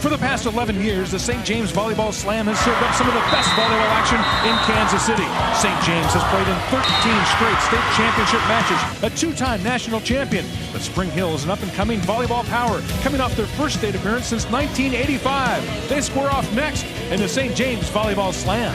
For the past 11 years, the St. James Volleyball Slam has served up some of the best volleyball action in Kansas City. St. James has played in 13 straight state championship matches, a two-time national champion. But Spring Hill is an up-and-coming volleyball power, coming off their first state appearance since 1985. They square off next in the St. James Volleyball Slam.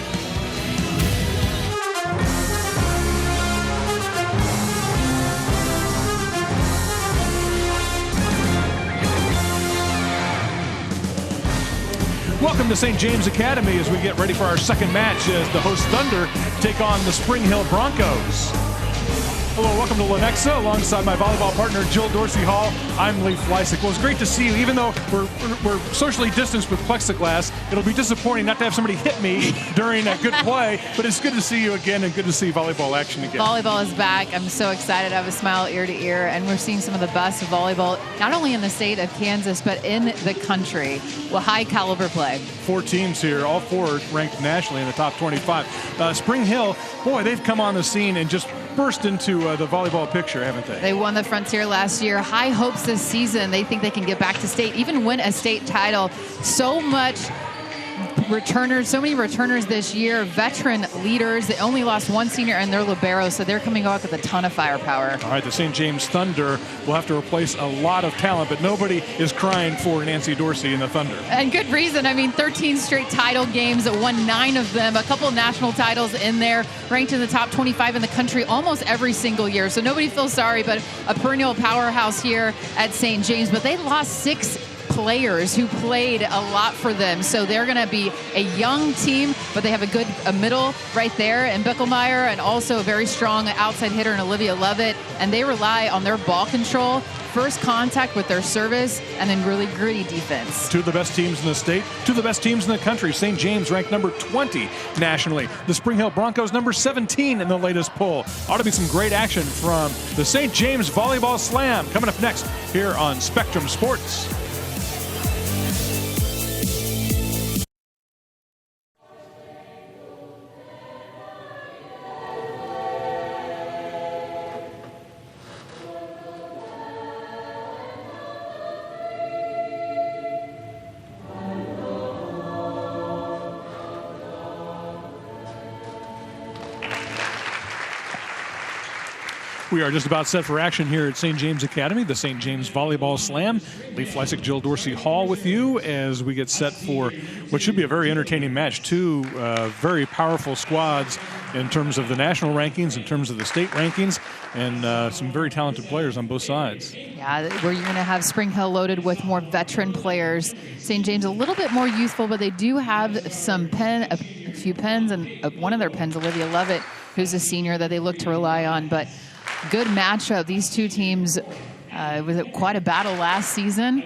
Welcome to St. James Academy as we get ready for our second match as the host Thunder take on the Spring Hill Broncos. Hello, welcome to Lenexa alongside my volleyball partner Jill Dorsey Hall. I'm Lee Fleisig. Well, it's great to see you. Even though we're socially distanced with plexiglass, it'll be disappointing not to have somebody hit me during a good play, but it's good to see you again and good to see volleyball action again. Volleyball is back. I'm so excited. I have a smile ear to ear, and we're seeing some of the best of volleyball, not only in the state of Kansas, but in the country with high caliber play. 4 teams here, all 4 ranked nationally in the top 25. Spring Hill, boy, they've come on the scene and just burst into the volleyball picture, haven't they? They won the Frontier last year. High hopes this season. They think they can get back to state, even win a state title. So many returners this year, veteran leaders. They only lost 1 senior and their libero, so they're coming out with a ton of firepower. All right, the St. James Thunder will have to replace a lot of talent, but nobody is crying for Nancy Dorsey in the Thunder. And good reason. I mean, 13 straight title games, won 9 of them, a couple national titles in there, ranked in the top 25 in the country almost every single year. So nobody feels sorry, but a perennial powerhouse here at St. James. But they lost 6 players who played a lot for them. So they're going to be a young team, but they have a middle right there in Bickelmeyer, and also a very strong outside hitter in Olivia Lovett. And they rely on their ball control, first contact with their service, and then really gritty defense. 2 of the best teams in the state, 2 of the best teams in the country. St. James ranked number 20 nationally. The Spring Hill Broncos number 17 in the latest poll. Ought to be some great action from the St. James Volleyball Slam coming up next here on Spectrum Sports. We are just about set for action here at St. James Academy, the St. James Volleyball Slam. Lee Fleisig, Jill Dorsey Hall with you as we get set for what should be a very entertaining match. 2 very powerful squads in terms of the national rankings, in terms of the state rankings, and some very talented players on both sides. Yeah, where you're going to have Spring Hill loaded with more veteran players. St. James a little bit more youthful, but they do have a few pens, and one of their pens, Olivia Lovett, who's a senior that they look to rely on. But good matchup. These 2 teams, it was quite a battle last season.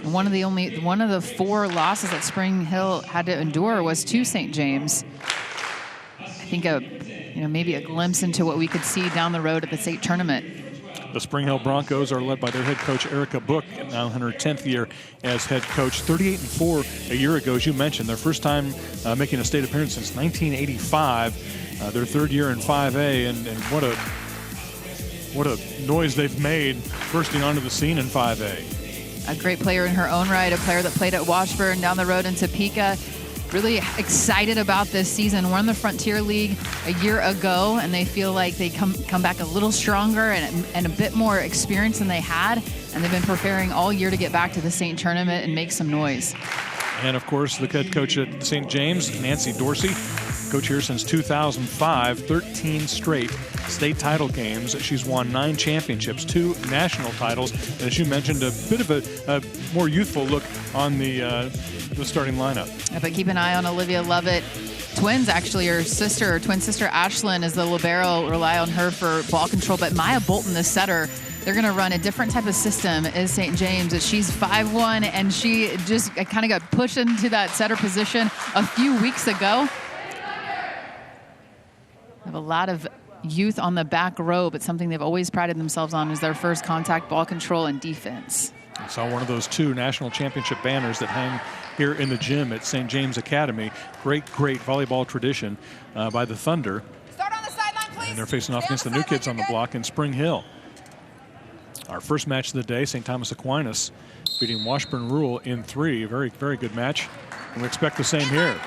One of the 4 losses that Spring Hill had to endure was to St. James. I think maybe a glimpse into what we could see down the road at the state tournament. The Spring Hill Broncos are led by their head coach Erica Book, now in her 10th year as head coach. 38-4 a year ago, as you mentioned. Their first time making a state appearance since 1985. Their 3rd year in 5A, and what a noise they've made bursting onto the scene in 5A. A great player in her own right, a player that played at Washburn, down the road in Topeka. Really excited about this season. Won the Frontier League a year ago, and they feel like they come back a little stronger and a bit more experience than they had. And they've been preparing all year to get back to the state tournament and make some noise. And, of course, the head coach at St. James, Nancy Dorsey, coach here since 2005, 13 straight state title games. She's won 9 championships, 2 national titles. And as you mentioned, a bit of a more youthful look on the starting lineup. Yeah, but keep an eye on Olivia Lovett. Twins, actually, her twin sister Ashlyn is the libero. Rely on her for ball control. But Maya Bolton, the setter, they're going to run a different type of system as St. James. She's 5'1", and she just kind of got pushed into that setter position a few weeks ago. Have a lot of youth on the back row, but something they've always prided themselves on is their first contact ball control and defense. I saw one of those 2 national championship banners that hang here in the gym at St. James Academy. Great volleyball tradition by the Thunder. Start on the sideline, please. And they're facing off against the new kids on the block in Spring Hill. Our first match of the day, St. Thomas Aquinas beating Washburn Rural in 3. Very, very good match. And we expect the same here.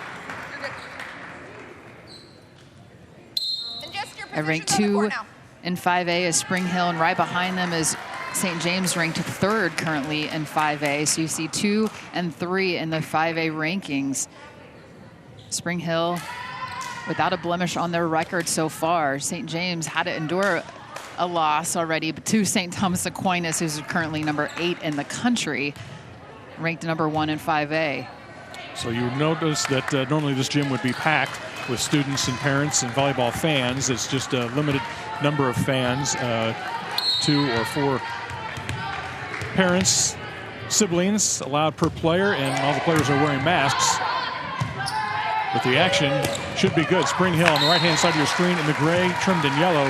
Ranked 2 in 5A is Spring Hill, and right behind them is St. James, ranked 3rd currently in 5A. So you see 2 and 3 in the 5A rankings. Spring Hill without a blemish on their record so far. St. James had to endure a loss already to St. Thomas Aquinas, who's currently number 8 in the country, ranked number 1 in 5A. So you notice that normally this gym would be packed with students and parents and volleyball fans. It's just a limited number of fans, 2 or 4 parents, siblings allowed per player, and all the players are wearing masks. But the action should be good. Spring Hill on the right-hand side of your screen in the gray, trimmed in yellow.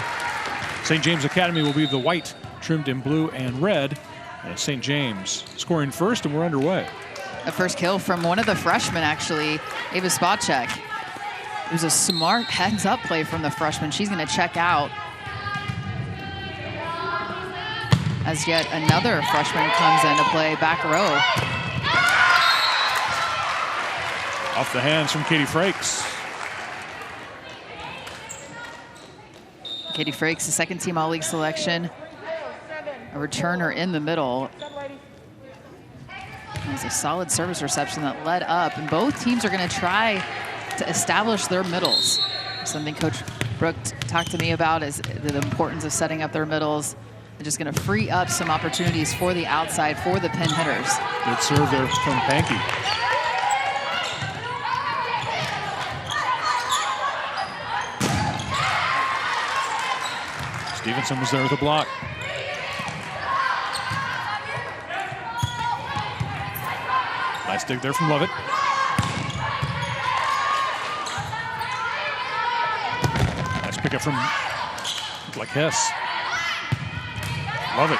St. James Academy will be the white, trimmed in blue and red. And St. James scoring first, and we're underway. A first kill from one of the freshmen, actually, Ava Spacek. It was a smart heads-up play from the freshman. She's going to check out as yet another freshman comes into play, back row. Off the hands from Katie Frakes. Katie Frakes, the second-team All-League selection. A returner in the middle. It was a solid service reception that led up, and both teams are going to try to establish their middles. Something Coach Brooke talked to me about is the importance of setting up their middles. They're just going to free up some opportunities for the outside for the pin hitters. Good serve there from Pankey. Stevenson was there with a block. Nice dig there from Lovett. Nice pickup from like Hess. Lovett.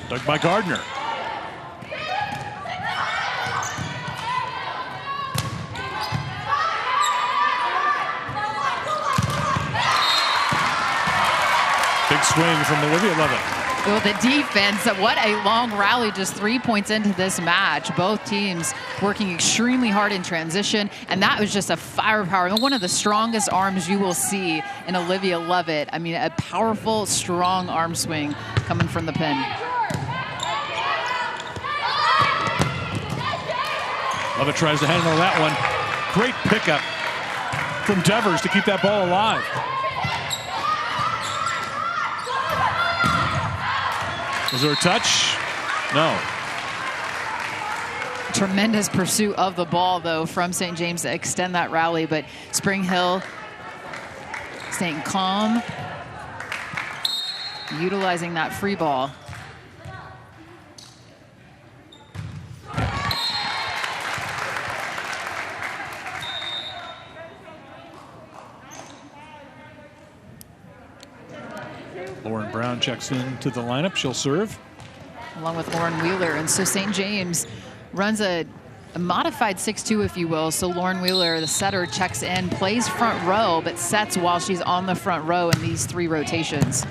Dug by Gardner. Big swing from Olivia Lovett. Well, the defense, what a long rally, just 3 points into this match. Both teams working extremely hard in transition, and that was just a firepower. One of the strongest arms you will see in Olivia Lovett. I mean, a powerful, strong arm swing coming from the pin. Lovett tries to handle that one. Great pickup from Devers to keep that ball alive. Was there a touch? No. Tremendous pursuit of the ball, though, from St. James to extend that rally, but Spring Hill staying calm, utilizing that free ball. Lauren Brown checks into the lineup. She'll serve. Along with Lauren Wheeler. And so St. James runs a modified 6-2, if you will. So Lauren Wheeler, the setter, checks in, plays front row, but sets while she's on the front row in these 3 rotations. Off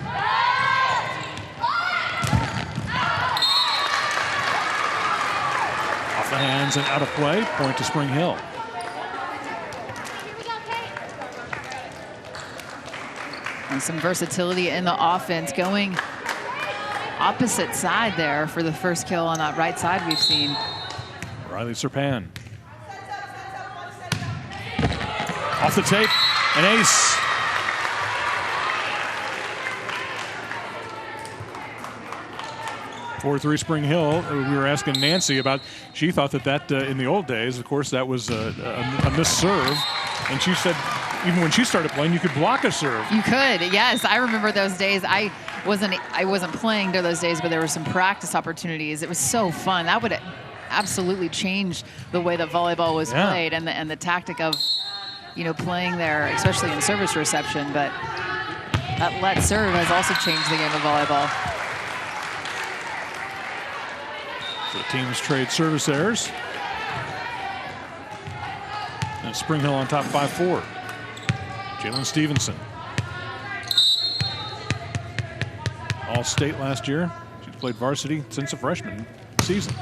the hands and out of play. Point to Spring Hill. And some versatility in the offense, going opposite side there for the first kill on that right side we've seen. Riley Serpan. Off the tape, an ace. (4-3) Spring Hill. We were asking Nancy about, she thought that in the old days, of course, that was a missed serve. And she said, even when she started playing, you could block a serve. You could, yes. I remember those days. I wasn't playing during those days, but there were some practice opportunities. It was so fun. That would absolutely change the way that volleyball was played and the tactic of, playing there, especially in service reception. But that let serve has also changed the game of volleyball. The teams trade service errors. And Spring Hill on top 5-4. Jalen Stevenson. All-state last year. She played varsity since a freshman season.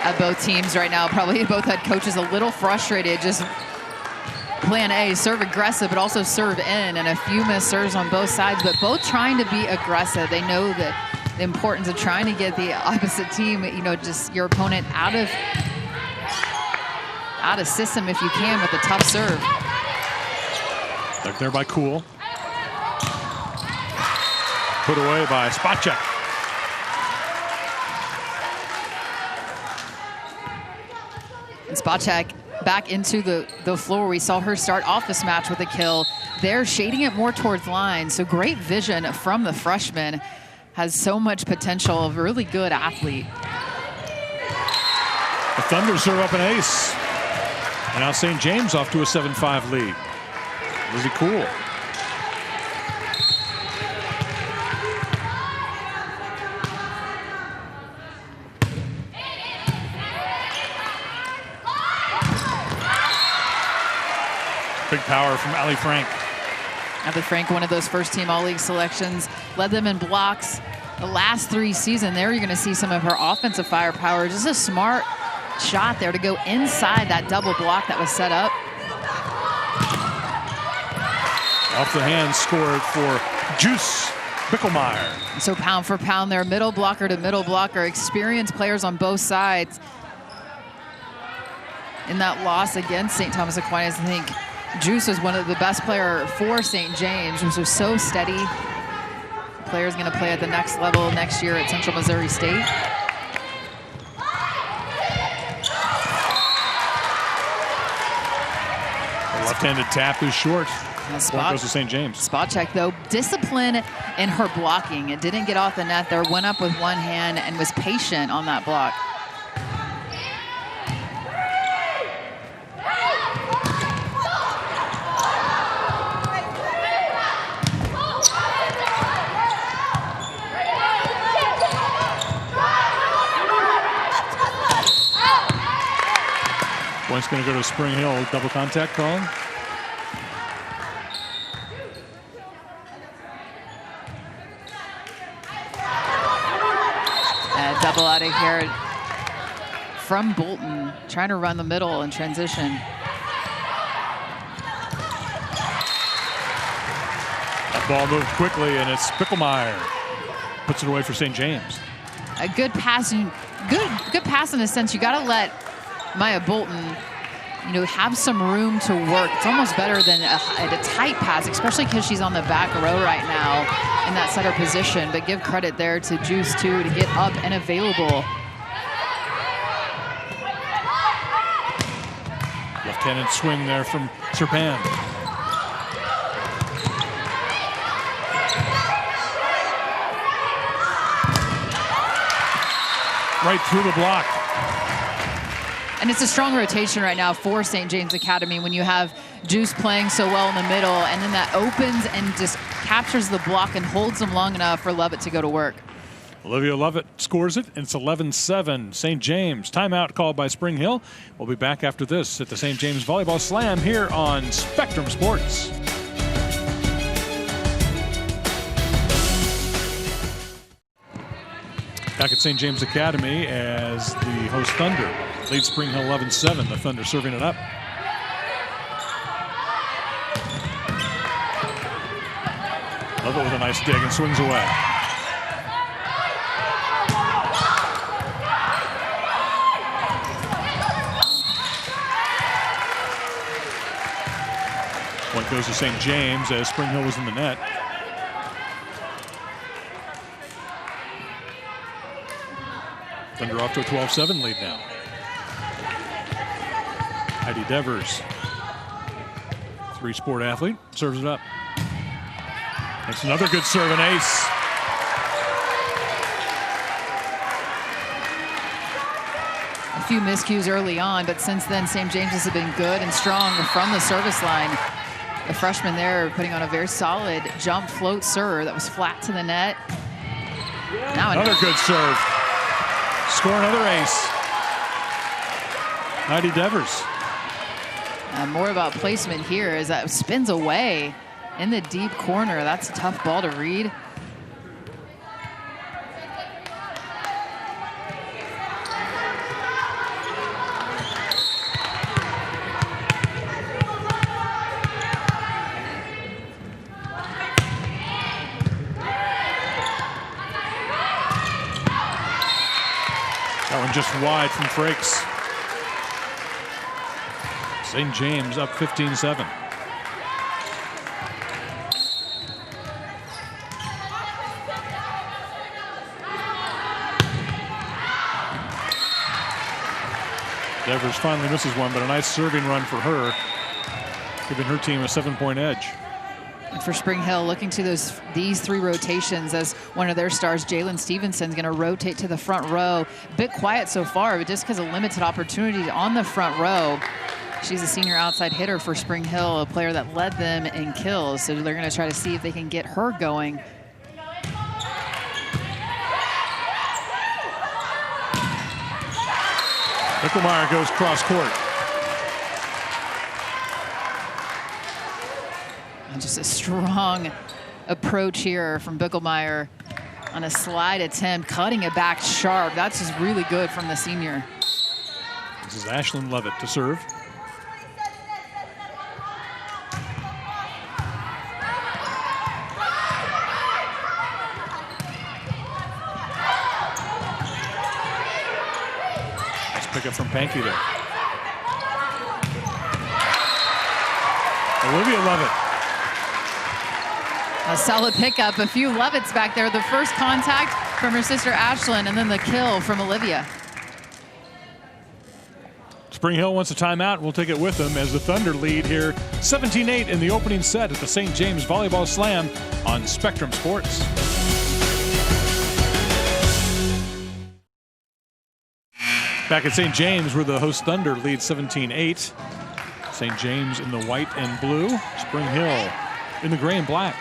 At both teams right now, probably both head coaches a little frustrated. Just plan A, serve aggressive, but also serve in, and a few missed serves on both sides, but both trying to be aggressive. They know that the importance of trying to get the opposite team, just your opponent out of system if you can with a tough serve. They're there by Cool. Put away by Spacek. And Spacek back into the floor. We saw her start off this match with a kill. They're shading it more towards line, so great vision from the freshman. Has so much potential, of a really good athlete. The Thunder serve up an ace. And now St. James off to a 7-5 lead. Lizzie Cool. Big power from Ali Frank. Ali Frank, one of those first-team All-League selections, led them in blocks the last 3 seasons. There you're going to see some of her offensive firepower. Just a smart shot there to go inside that double block that was set up. Off the hand, scored for Juice Bickelmeyer. So pound for pound there, middle blocker to middle blocker, experienced players on both sides. In that loss against St. Thomas Aquinas, I think Juice was one of the best player for St. James, which was so steady. The player's going to play at the next level next year at Central Missouri State. Left-handed tap is short. Point goes to St. James. Spacek, though, discipline in her blocking. It didn't get off the net there, went up with one hand and was patient on that block. Point's going to go to Spring Hill. Double contact call. Double out of here from Bolton, trying to run the middle and transition. That ball moved quickly, and it's Bickelmeyer. Puts it away for St. James. A good pass, good pass in the sense you got to let Maya Bolton, have some room to work. It's almost better than a tight pass, especially because she's on the back row right now in that setter position. But give credit there to Juice, too, to get up and available. Left-handed swing there from Serpan. Right through the block. And it's a strong rotation right now for St. James Academy when you have Juice playing so well in the middle, and then that opens and just captures the block and holds them long enough for Lovett to go to work. Olivia Lovett scores it, and it's 11-7. St. James. Timeout called by Spring Hill. We'll be back after this at the St. James Volleyball Slam here on Spectrum Sports. Back at St. James Academy as the host Thunder lead Spring Hill 11-7. The Thunder serving it up. Lovett with a nice dig and swings away. Point goes to St. James as Spring Hill was in the net. Thunder off to a 12-7 lead now. Heidi Devers, three-sport athlete, serves it up. That's another good serve and ace. A few miscues early on, but since then, St. James's have been good and strong from the service line. The freshman there putting on a very solid jump float serve that was flat to the net. Now another good serve. Score another ace. Heidi Devers. More about placement here as that spins away in the deep corner. That's a tough ball to read. That one just wide from Frakes. St. James up 15-7. Devers finally misses one, but a nice serving run for her, giving her team a 7-point edge. And for Spring Hill, looking to these 3 rotations as one of their stars, Jalen Stevenson's going to rotate to the front row. A bit quiet so far, but just because of limited opportunities on the front row. She's a senior outside hitter for Spring Hill, a player that led them in kills. So they're going to try to see if they can get her going. Mickelmeyer goes cross court. And just a strong approach here from Bickelmeyer on a slide attempt, cutting it back sharp. That's just really good from the senior. This is Ashlyn Levitt to serve. Pick up from Pankey there. Olivia Levitt. A solid pickup. A few Levitts back there. The first contact from her sister Ashlyn, and then the kill from Olivia. Spring Hill wants a timeout. We'll take it with them as the Thunder lead here 17-8 in the opening set at the St. James Volleyball Slam on Spectrum Sports. Back at St. James, where the host Thunder leads 17-8. St. James in the white and blue. Spring Hill in the gray and black.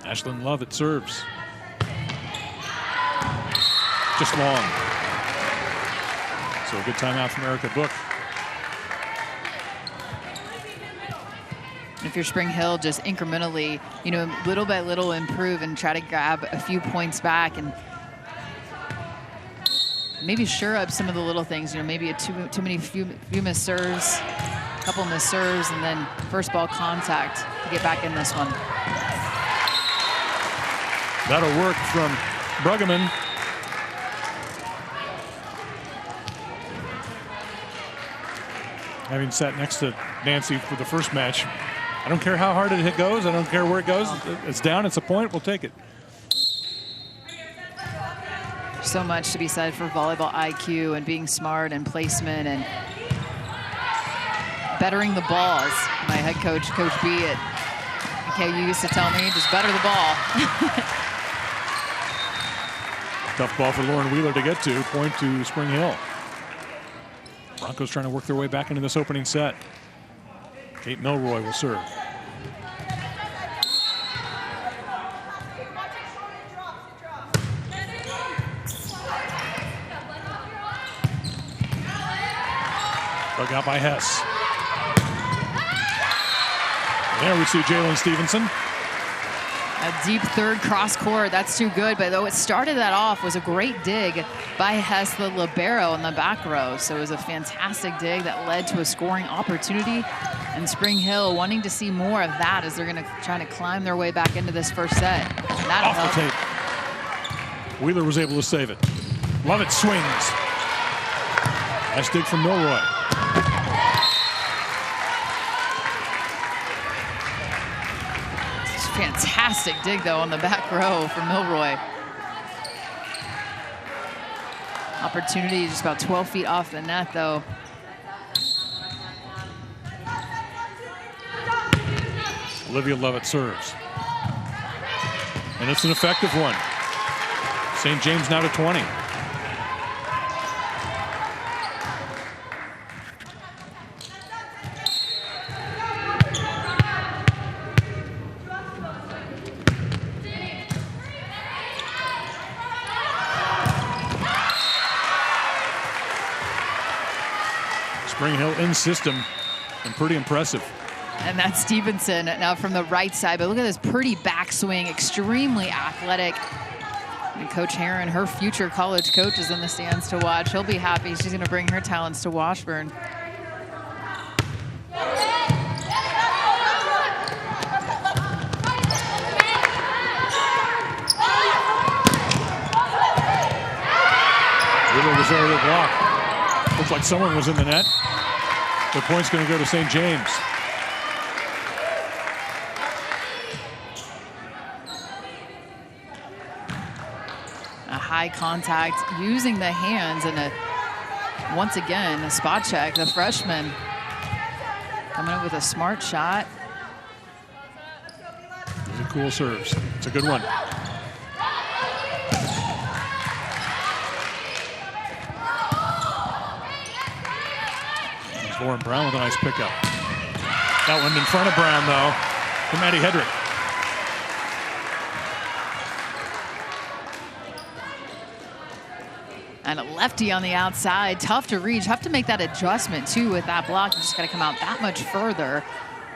Ashlyn Levitt serves. Just long. So a good timeout from Erica Book. If you're Spring Hill, just incrementally, little by little improve and try to grab a few points back and maybe sure up some of the little things. Maybe too many few missed serves, a couple missed serves, and then first ball contact to get back in this one. That'll work from Bruggeman. Having sat next to Nancy for the first match, I don't care how hard it goes. I don't care where it goes. It's down. It's a point. We'll take it. So much to be said for volleyball IQ and being smart and placement and bettering the ball. As my head coach, Coach B at KU used to tell me, just better the ball. Tough ball for Lauren Wheeler to get to. Point to Spring Hill. Broncos trying to work their way back into this opening set. Kate Milroy will serve. Dug out by Hess. There we see Jalen Stevenson. A deep third cross court, that's too good. But though it started that off, was a great dig by Hess, the libero in the back row. So it was a fantastic dig that led to a scoring opportunity. And Spring Hill wanting to see more of that as they're going to try to climb their way back into this first set. That'll help. Off the tape. Wheeler was able to save it. Levitt swings. Nice dig from Milroy. Fantastic dig, though, on the back row from Milroy. Opportunity just about 12 feet off the net, though. Olivia Levitt serves. And it's an effective one. St. James now to 20. Spring Hill in system and pretty impressive. And that's Stevenson now from the right side. But look at this pretty backswing, extremely athletic. And Coach Herron, her future college coach, is in the stands to watch. He'll be happy. She's going to bring her talents to Washburn. was there to block. Looks like someone was in the net. The point's going to go to St. James. A high contact using the hands and once again a spot check. The freshman coming up with a smart shot. These are cool serves. It's a good one. There's Lauren Brown with a nice pickup. That one in front of Brown, though, from Maddie Hedrick. And a lefty on the outside. Tough to reach. Have to make that adjustment, too, with that block. You just got to come out that much further.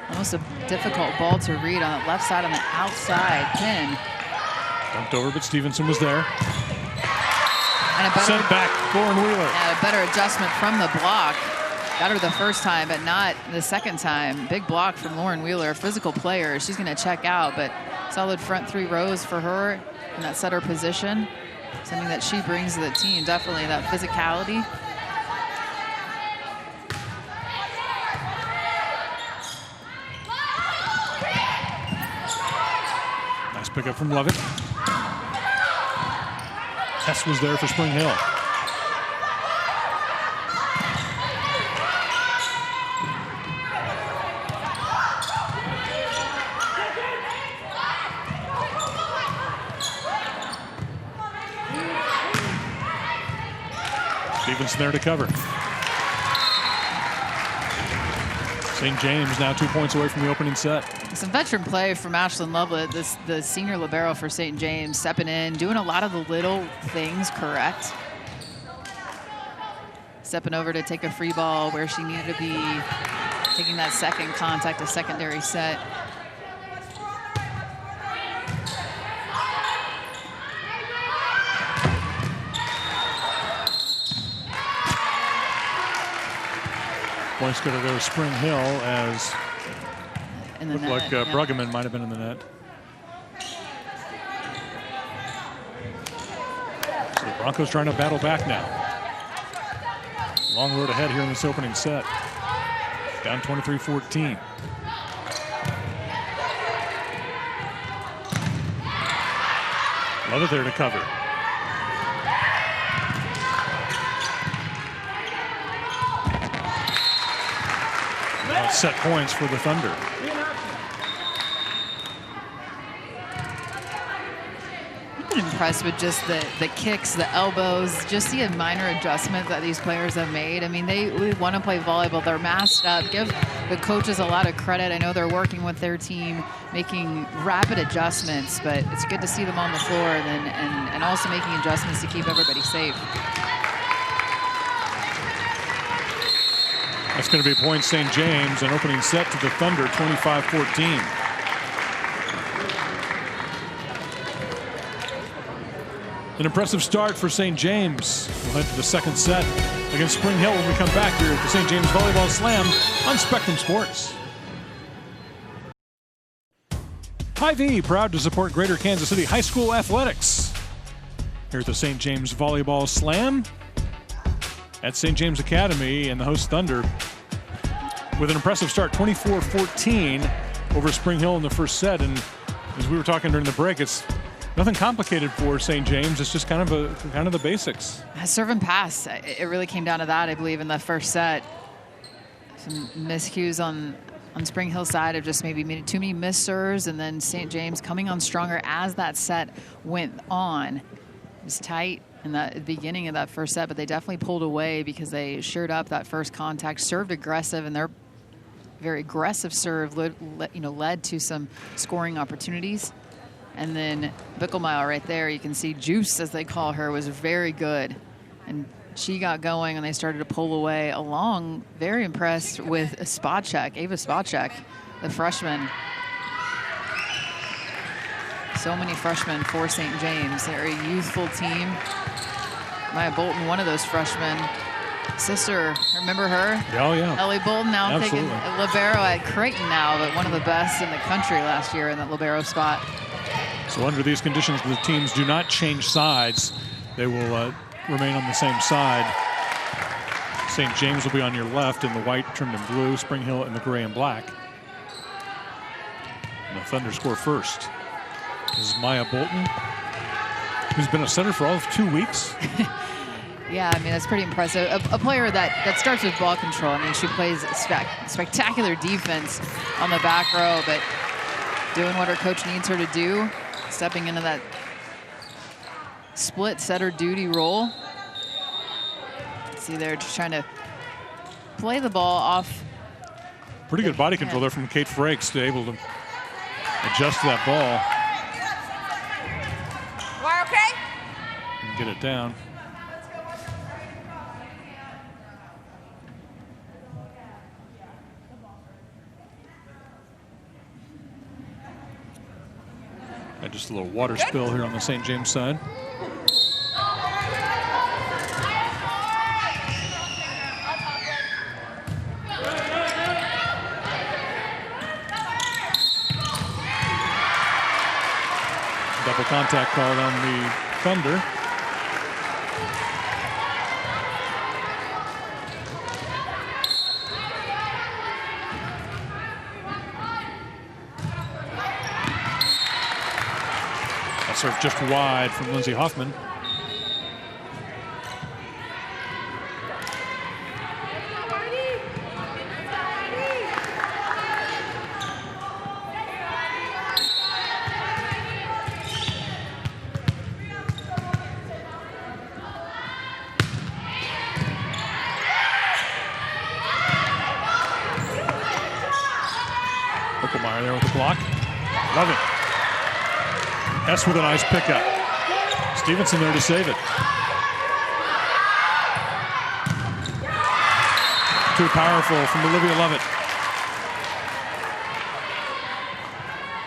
Almost a difficult ball to read on the left side on the outside pin. Dumped over, but Stevenson was there. And a better, sent back, Lauren Wheeler. Yeah, a better adjustment from the block. Got her the first time, but not the second time. Big block from Lauren Wheeler, physical player. She's going to check out, but solid front 3 rows for her in that setter position. Something that she brings to the team, definitely that physicality. Nice pickup from Lovett. Hess was there for Spring Hill. Stevenson there to cover. St. James now 2 points away from the opening set. Some veteran play from Ashlyn Lovett, the senior libero for St. James, stepping in, doing a lot of the little things correct. Stepping over to take a free ball where she needed to be, taking that second contact, a secondary set. Points going to go to Spring Hill as looked like Bruggeman might have been in the net. So the Broncos trying to battle back now. Long road ahead here in this opening set. Down 23-14. Love it there to cover. Now set points for the Thunder. I'm impressed with just the kicks, the elbows, just the minor adjustments that these players have made. I mean, we want to play volleyball. They're masked up. Give the coaches a lot of credit. I know they're working with their team, making rapid adjustments, but it's good to see them on the floor and also making adjustments to keep everybody safe. That's going to be point St. James, an opening set to the Thunder, 25-14. An impressive start for St. James. We'll head to the second set against Spring Hill when we come back here at the St. James Volleyball Slam on Spectrum Sports. Hy-Vee, proud to support Greater Kansas City High School athletics. Here at the St. James Volleyball Slam at St. James Academy, and the host Thunder with an impressive start, 24-14 over Spring Hill in the first set. And as we were talking during the break, it's nothing complicated for St. James. It's just kind of the basics. Serve and pass. It really came down to that, I believe, in the first set. Some miscues on Spring Hill's side of just maybe too many missed serves, and then St. James coming on stronger as that set went on. It was tight in the beginning of that first set, but they definitely pulled away because they shored up that first contact, served aggressive, and their very aggressive serve led to some scoring opportunities. And then Bickelmeyer right there, you can see Juice, as they call her, was very good. And she got going and they started to pull away along. Very impressed with Spacek, Ava Spacek, the freshman. So many freshmen for St. James. They're a youthful team. Maya Bolton, one of those freshmen. Sister, remember her? Oh, yeah. Ellie Bolton now Absolutely. taking libero at Creighton now, but one of the best in the country last year in that libero spot. So under these conditions, the teams do not change sides. They will remain on the same side. St. James will be on your left in the white trimmed in blue, Spring Hill in the gray and black. And the Thunder score first. This is Maya Bolton, who's been a center for all of 2 weeks. Yeah, I mean, that's pretty impressive. A player that starts with ball control. I mean, she plays spectacular defense on the back row, but doing what her coach needs her to do, stepping into that split setter duty role. See, they're just trying to play the ball off. Pretty good body control there from Kate Frakes to able to adjust to that ball. We're okay? And get it down. And just a little water spill here on the St. James side. Double contact called on the Thunder. That serve just wide from Lindsay Hoffman. There with the block. Love it. S with a nice pickup. Stevenson there to save it. Too powerful from Olivia Lovett.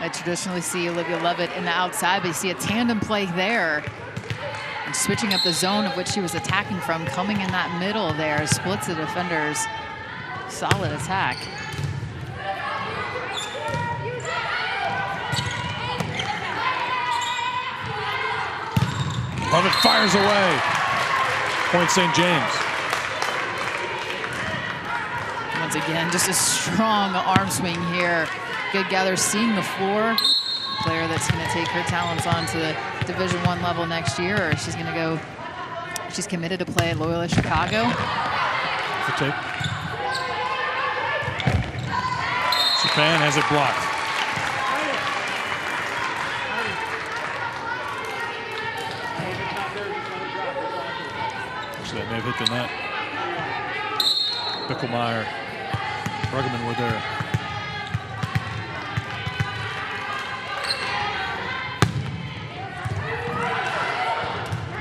I traditionally see Olivia Lovett in the outside, but you see a tandem play there. And switching up the zone of which she was attacking from, coming in that middle there, splits the defenders. Solid attack. Lovett fires away. Point St. James. Once again, just a strong arm swing here. Good gather, seeing the floor. Player that's going to take her talents on to the Division I level next year, or she's going to go. She's committed to play at Loyola Chicago. The tape. Japan has it blocked. That may have hit the net. Bickelmeyer, Bruggeman were there.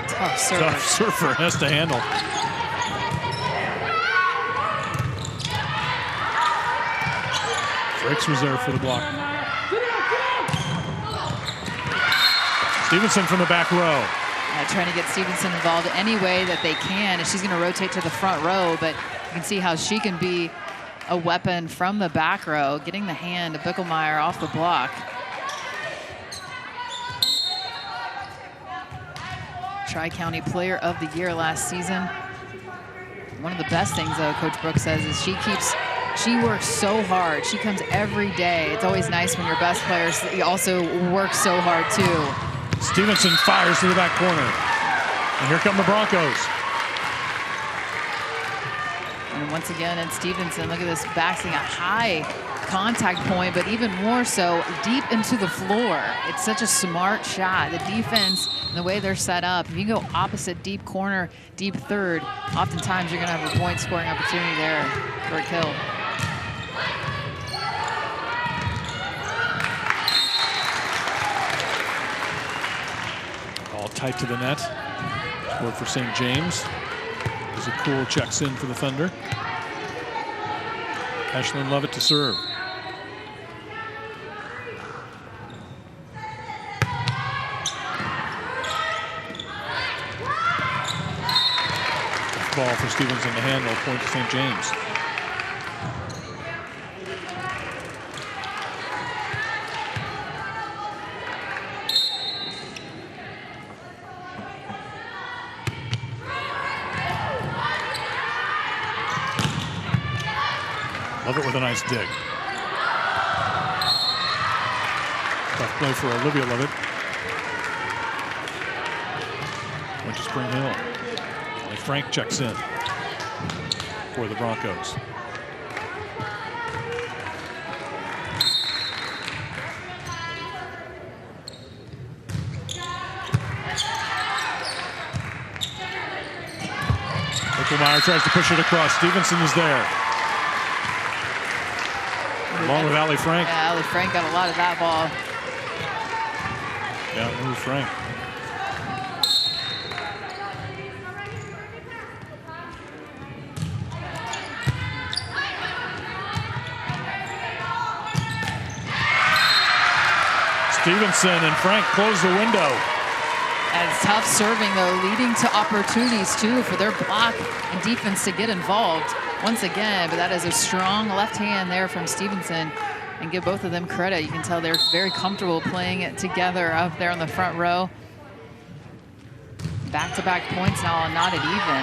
Tough server. Tough server has to handle. Frakes was there for the block. Stevenson from the back row. Trying to get Stevenson involved any way that they can, and she's going to rotate to the front row, but you can see how she can be a weapon from the back row, getting the hand of Bickelmeyer off the block. Tri-County Player of the Year last season. One of the best things, though, Coach Brooks says, is she works so hard. She comes every day. It's always nice when your best players also work so hard, too. Stevenson fires to the back corner. And here come the Broncos. And once again, it's Stevenson. Look at this backswing, a high contact point, but even more so deep into the floor. It's such a smart shot. The defense and the way they're set up, if you go opposite deep corner, deep third, oftentimes you're going to have a point scoring opportunity there for a kill. All tight to the net. Scored for St. James. As a cool checks in for the Thunder. Ashlyn Lovett to serve. Ball for Stevenson to handle. Point to St. James. Lovett with a nice dig. Tough play for Olivia Lovett. Went to Spring Hill. And Frank checks in for the Broncos. Meyer tries to push it across. Stevenson is there. Along with Allie Frank. Yeah, Allie Frank got a lot of that ball. Yeah, move Frank. Stevenson and Frank close the window. And it's tough serving, though, leading to opportunities, too, for their block and defense to get involved once again. But that is a strong left hand there from Stevenson. And give both of them credit. You can tell they're very comfortable playing it together up there on the front row. Back-to-back points now, not at even.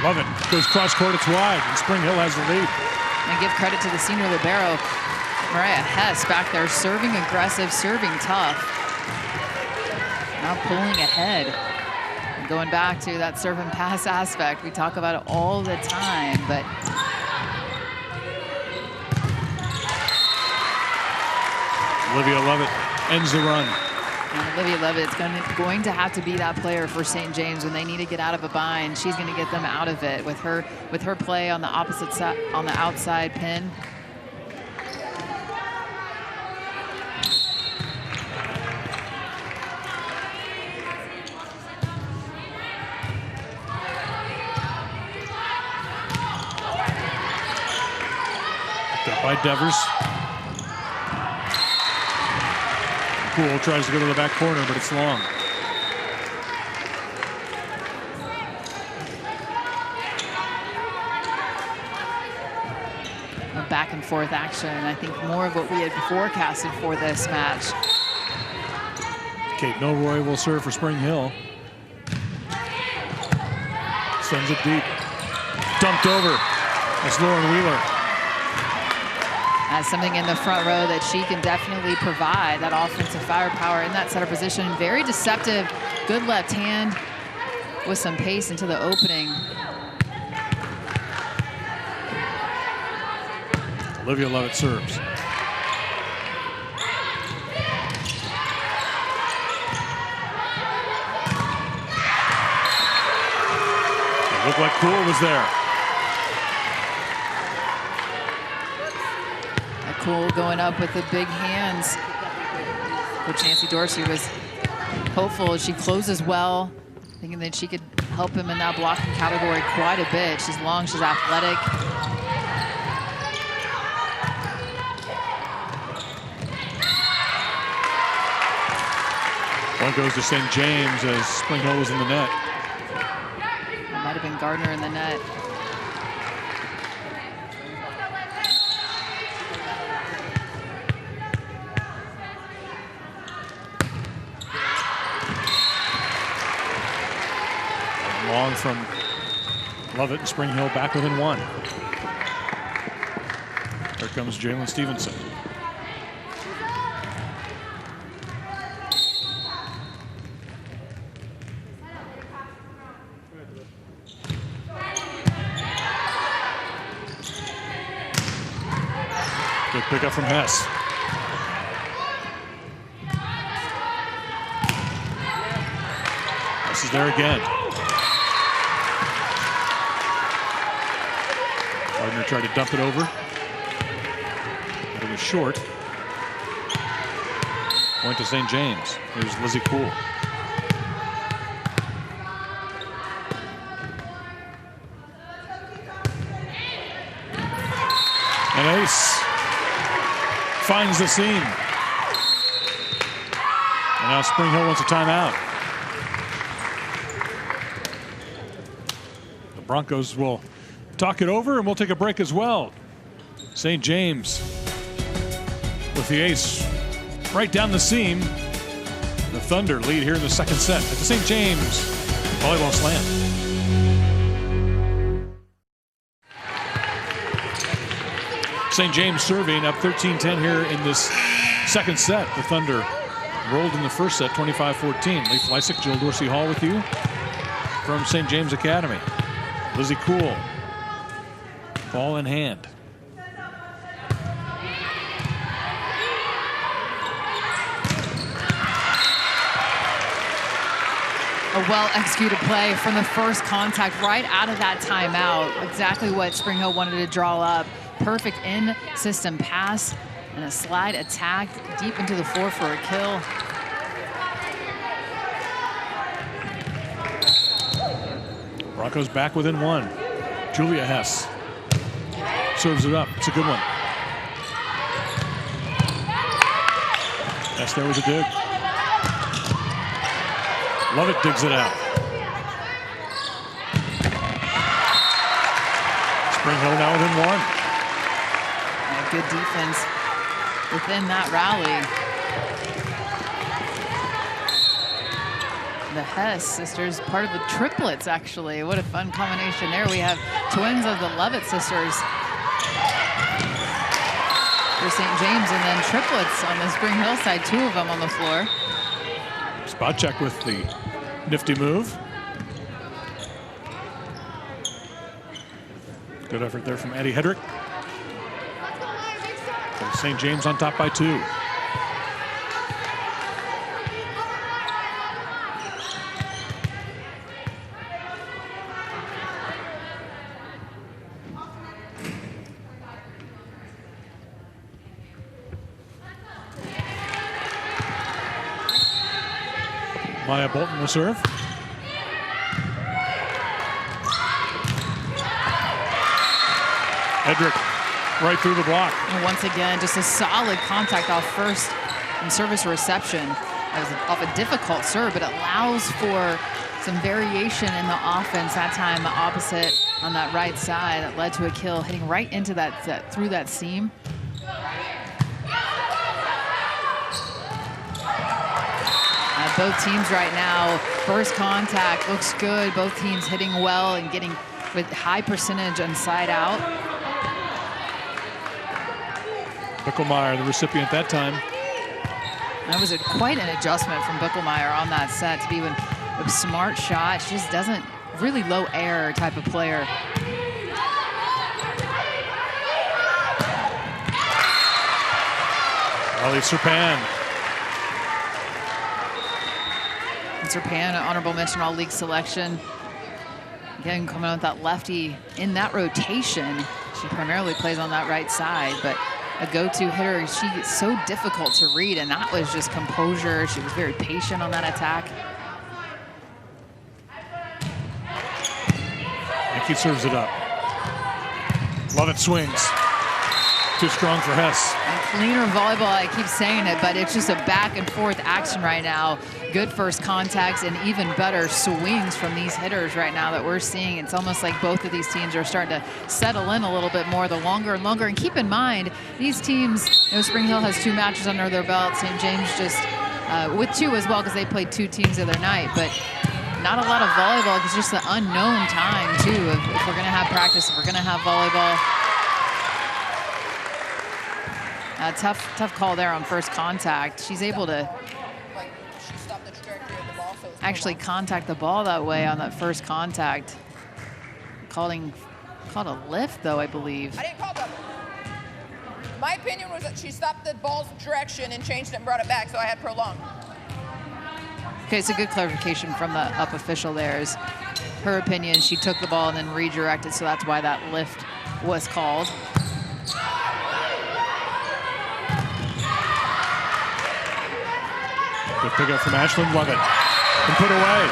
Lovett goes cross-court, it's wide, and Spring Hill has the lead. And give credit to the senior libero, Mariah Hess, back there, serving aggressive, serving tough. Now pulling ahead. And going back to that serve and pass aspect. We talk about it all the time, but Olivia Lovett ends the run. and Olivia Lovett is going to have to be that player for St. James when they need to get out of a bind. She's going to get them out of it with her play on the opposite side, on the outside pin. By Devers. Poole tries to go to the back corner, but it's long. A back and forth action. I think more of what we had forecasted for this match. Kate Milroy will serve for Spring Hill. Sends it deep. Dumped over. That's Lauren Wheeler. As something in the front row that she can definitely provide, that offensive firepower in that setter position. Very deceptive, good left hand with some pace into the opening. Olivia Lovett serves. It looked like Poole was there. Poole going up with the big hands, which Nancy Dorsey was hopeful. She closes well, thinking that she could help him in that blocking category quite a bit. She's long, she's athletic. One goes to St. James as Spring Hill was in the net. It might have been Gardner in the net. Long from Lovett and Spring Hill back within one. Here comes Jalen Stevenson. Good pickup from Hess. Hess is there again. Gardner tried to dump it over, but it was short. Point to St. James. Here's Lizzie Poole. An ace finds the seam. And now Spring Hill wants a timeout. The Broncos will talk it over, and we'll take a break as well. St. James with the ace right down the seam. The Thunder lead here in the second set at the St. James Volleyball Slam. St. James serving up 13-10 here in this second set. The Thunder rolled in the first set 25-14. Lee Fleisig, Jill Dorsey Hall with you from St. James Academy. Lizzie Kuhl, ball in hand. A well-executed play from the first contact right out of that timeout. Exactly what Spring Hill wanted to draw up. Perfect in-system pass and a slide attack deep into the floor for a kill. Broncos back within one. Julia Hess serves it up. It's a good one. Yes, there was a dig. Lovett digs it out. Spring Hill now within one. Yeah, good defense within that rally. The Hess sisters, part of the triplets, actually. What a fun combination there. We have twins of the Lovett sisters for St. James, and then triplets on the Spring Hill side, two of them on the floor. Spot check with the nifty move. Good effort there from Addie Hedrick. St. James on top by 2. Maya Bolton will serve. Hedrick right through the block. And once again, just a solid contact off first and service reception. That was off a difficult serve, but it allows for some variation in the offense. That time, the opposite on that right side that led to a kill, hitting right into that through that seam. Both teams right now, first contact looks good. Both teams hitting well and getting with high percentage on side out. Bickelmeyer, the recipient that time. That was quite an adjustment from Bickelmeyer on that set to be with a smart shot. She just doesn't, really low error type of player. Ali Serpan. Serpan, an honorable mention all-league selection. Again, coming out with that lefty in that rotation. She primarily plays on that right side, but a go-to hitter. She's so difficult to read, and that was just composure. She was very patient on that attack. Yankee serves it up. Lovett swings. Too strong for Hess. And cleaner volleyball, I keep saying it, but it's just a back and forth action right now. Good first contacts and even better swings from these hitters right now that we're seeing. It's almost like both of these teams are starting to settle in a little bit more the longer and longer. And keep in mind, these teams, Spring Hill has 2 matches under their belt. St. James just with 2 as well because they played 2 teams the other night. But not a lot of volleyball because just the unknown time, too, if we're going to have practice, if we're going to have volleyball. Tough call there on first contact. She's able to actually contact the ball that way on that first contact. Called a lift, though, I believe. I didn't call that. My opinion was that she stopped the ball's direction and changed it and brought it back, so I had prolonged. Okay, it's a good clarification from the up official there. Is her opinion, she took the ball and then redirected, so that's why that lift was called. Good pickup from Ashlyn Lovett. And put away.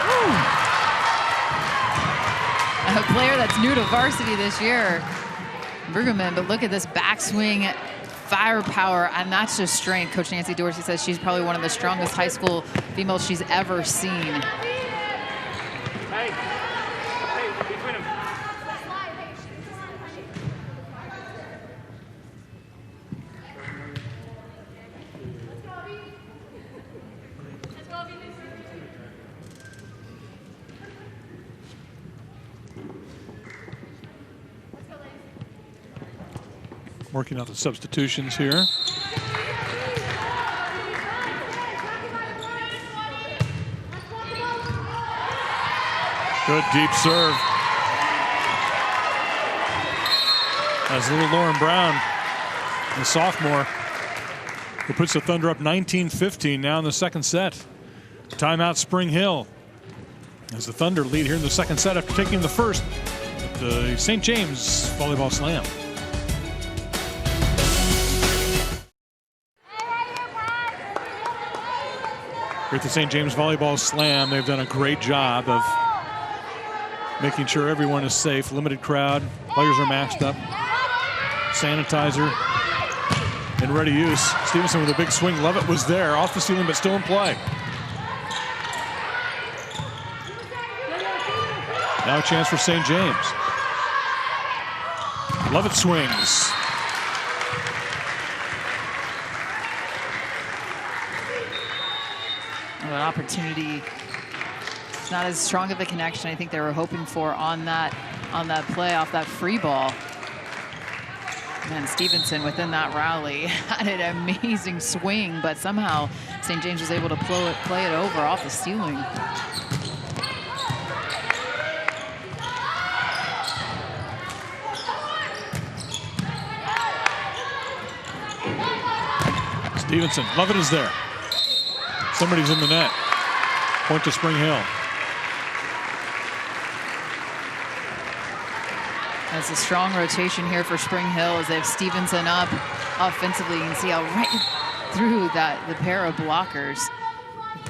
A player that's new to varsity this year, Brueggemann, but look at this backswing firepower, and that's just strength. Coach Nancy Dorsey says she's probably one of the strongest high school females she's ever seen. Working out the substitutions here. Good deep serve. That's little Lauren Brown, the sophomore, who puts the Thunder up 19-15 now in the second set. Timeout Spring Hill. As the Thunder lead here in the second set after taking the first at the St. James Volleyball Slam. Here at the St. James Volleyball Slam, they've done a great job of making sure everyone is safe. Limited crowd, players are masked up, sanitizer in ready use. Stevenson with a big swing. Lovett was there, off the ceiling, but still in play. Now a chance for St. James. Lovett swings. An opportunity. It's not as strong of a connection I think they were hoping for on that play off that free ball. And Stevenson within that rally had an amazing swing, but somehow St. James was able to play it over off the ceiling. Stevenson, Lovett is there. Somebody's in the net. Point to Spring Hill. That's a strong rotation here for Spring Hill as they have Stevenson up offensively. You can see how right through the pair of blockers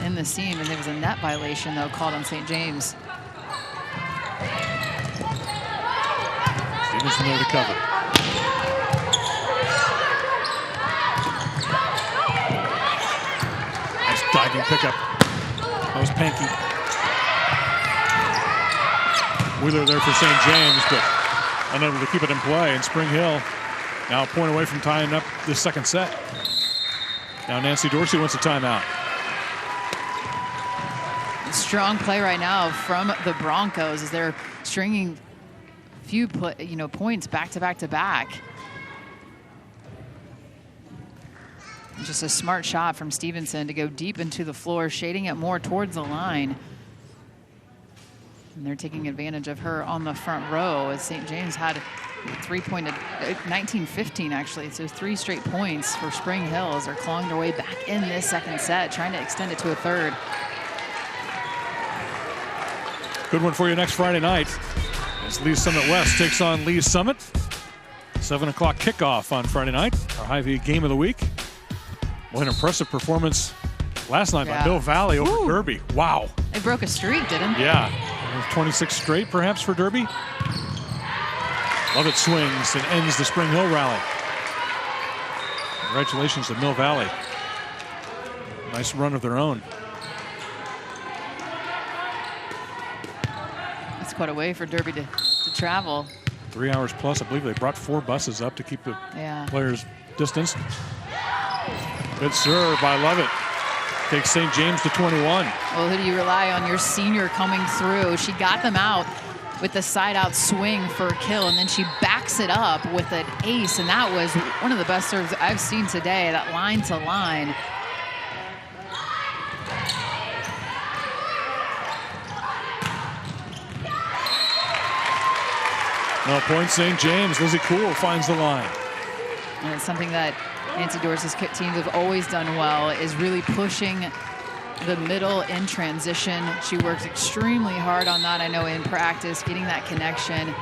in the seam, and there was a net violation though called on St. James. Stevenson there to cover. Nice diving pickup. That was Pankey. Wheeler there for St. James, but unable to keep it in play. And Spring Hill now a point away from tying up the second set. Now Nancy Dorsey wants a timeout. Strong play right now from the Broncos as they're stringing few points back to back to back. Just a smart shot from Stevenson to go deep into the floor, shading it more towards the line. And they're taking advantage of her on the front row as St. James had 19-15 actually. So 3 straight points for Spring Hill as they're clawing their way back in this second set, trying to extend it to a third. Good one for you next Friday night as Lee's Summit West takes on Lee's Summit. 7 o'clock kickoff on Friday night, our Hy-Vee game of the week. Well, an impressive performance last night by Mill Valley over Derby. Wow. They broke a streak, didn't they? Yeah. 26 straight, perhaps, for Derby. Lovett swings and ends the Spring Hill rally. Congratulations to Mill Valley. Nice run of their own. That's quite a way for Derby to travel. 3 hours plus. I believe they brought 4 buses up to keep the players distanced. Good serve by Lovett. Takes St. James to 21. Well, who do you rely on? Your senior coming through. She got them out with the side-out swing for a kill, and then she backs it up with an ace, and that was one of the best serves I've seen today, that line-to-line. No point, St. James. Lizzie Cool finds the line. And it's something that Nancy Dorsey's teams have always done well, is really pushing the middle in transition. She works extremely hard on that, I know, in practice, getting that connection.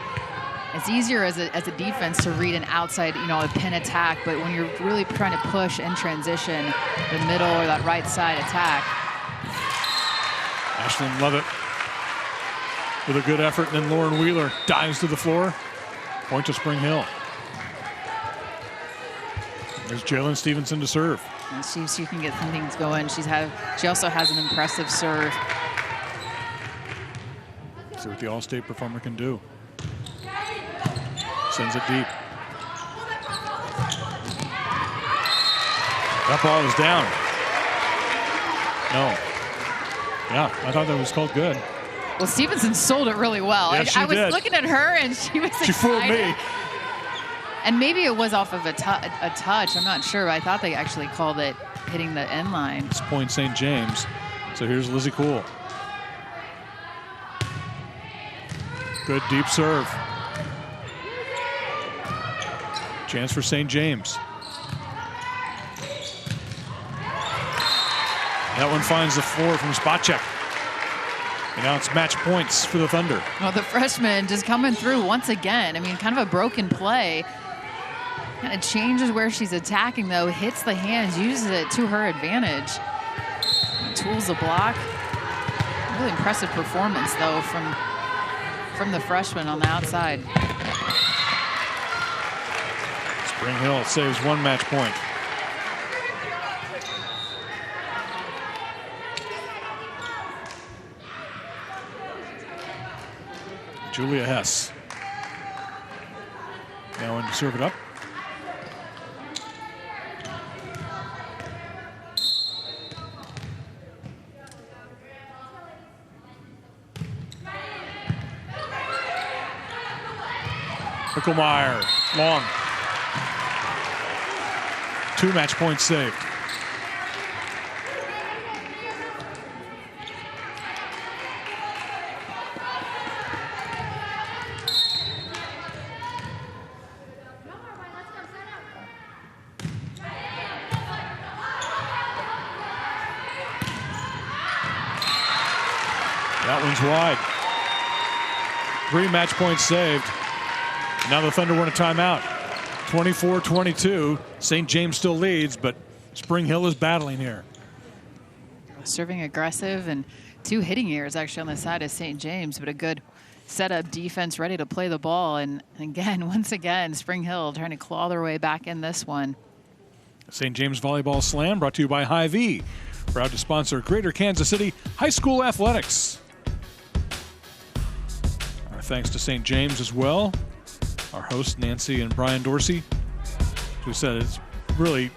It's easier as a defense to read an outside, a pin attack, but when you're really trying to push in transition, the middle or that right side attack. Ashlyn Lovett with a good effort, and then Lauren Wheeler dives to the floor. Point to Spring Hill. There's Jalen Stevenson to serve. And she can get some things going. She also has an impressive serve. See what the All-State performer can do. Sends it deep. That ball is down. No. Yeah, I thought that was called good. Well, Stevenson sold it really well. Yeah, I was looking at her and she was excited. She fooled me. And maybe it was off of a touch. I'm not sure. I thought they actually called it hitting the end line. It's point St. James. So here's Lizzie Cool. Good deep serve. Chance for St. James. That one finds the floor from Spacek. And now it's match points for the Thunder. Well, the freshman just coming through once again. I mean, kind of a broken play. Kind of changes where she's attacking, though. Hits the hands, uses it to her advantage. Tools the block. Really impressive performance, though, from the freshman on the outside. Spring Hill saves one match point. Julia Hess. Now in to serve it up. Mickelmeyer, long. 2 match points saved. That one's wide. 3 match points saved. Now the Thunder want a timeout. 24-22. St. James still leads, but Spring Hill is battling here. Serving aggressive and 2 hitting errors actually on the side of St. James, but a good setup defense ready to play the ball. And again, once again, Spring Hill trying to claw their way back in this one. St. James Volleyball Slam brought to you by Hy-Vee. Proud to sponsor Greater Kansas City High School Athletics. Our thanks to St. James as well. Our hosts, Nancy and Brian Dorsey, who said it's really,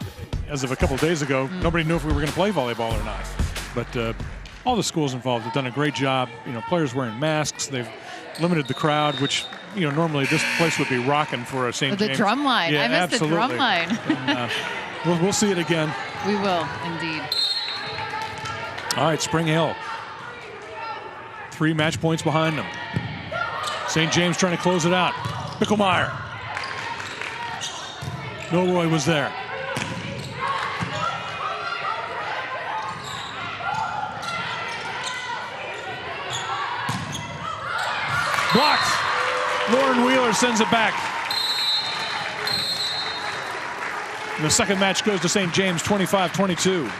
as of a couple of days ago, nobody knew if we were going to play volleyball or not. But all the schools involved have done a great job. You know, players wearing masks. They've limited the crowd, which, you know, normally this place would be rocking for a St. James. The drum line. Yeah, I missed absolutely. the drum line. And, we'll see it again. We will, indeed. All right, Spring Hill. 3 match points behind them. St. James trying to close it out. Mickelmeyer. Milroy was there. Blocked. Lauren Wheeler sends it back. And the second match goes to St. James, 25-22.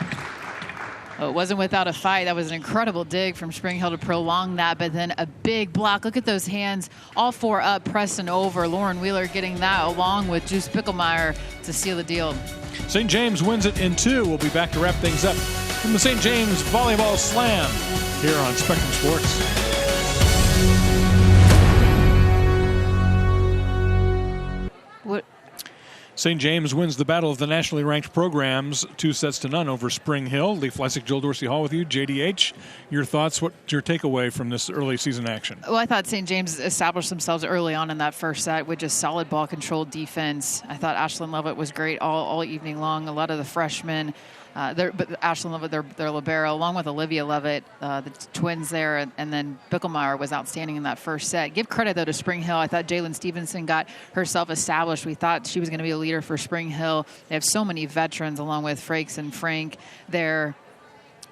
Oh, it wasn't without a fight. That was an incredible dig from Spring Hill to prolong that, but then a big block. Look at those hands, all 4 up, pressing over. Lauren Wheeler getting that along with Juice Mickelmeyer to seal the deal. St. James wins it in 2. We'll be back to wrap things up from the St. James Volleyball Slam here on Spectrum Sports. St. James wins the battle of the nationally ranked programs 2-0 over Spring Hill. Lee Fleisig, Jill Dorsey Hall with you. JDH, your thoughts? What's your takeaway from this early season action? Well, I thought St. James established themselves early on in that first set with just solid ball control defense. I thought Ashlyn Lovett was great all evening long. A lot of the freshmen. But Ashlyn Lovett, their libero, along with Olivia Lovett, the twins there, and then Mickelmeyer was outstanding in that first set. Give credit, though, to Spring Hill. I thought Jalen Stevenson got herself established. We thought she was going to be a leader for Spring Hill. They have so many veterans, along with Frakes and Frank there.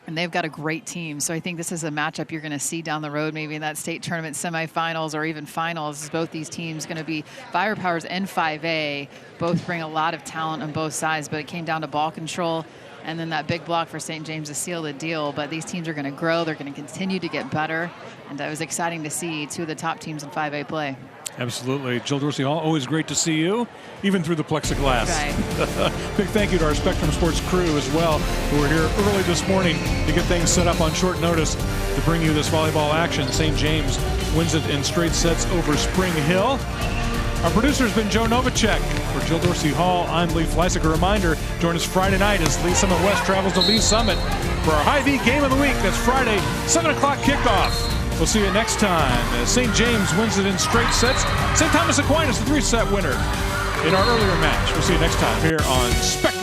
And they've got a great team. So I think this is a matchup you're going to see down the road, maybe in that state tournament semifinals or even finals. Both these teams going to be Firepowers and 5A. Both bring a lot of talent on both sides, but it came down to ball control. And then that big block for St. James to seal the deal. But these teams are going to grow. They're going to continue to get better. And it was exciting to see 2 of the top teams in 5A play. Absolutely. Jill Dorsey Hall, always great to see you, even through the plexiglass. Right. Big thank you to our Spectrum Sports crew as well, who were here early this morning to get things set up on short notice to bring you this volleyball action. St. James wins it in straight sets over Spring Hill. Our producer has been Joe Novacek. For Jill Dorsey Hall, I'm Lee Fleisig. A reminder, join us Friday night as Lee Summit West travels to Lee Summit for our Hy-Vee Game of the Week. That's Friday, 7 o'clock kickoff. We'll see you next time as St. James wins it in straight sets. St. Thomas Aquinas, the 3-set winner. in our earlier match. We'll see you next time here on Spectacle.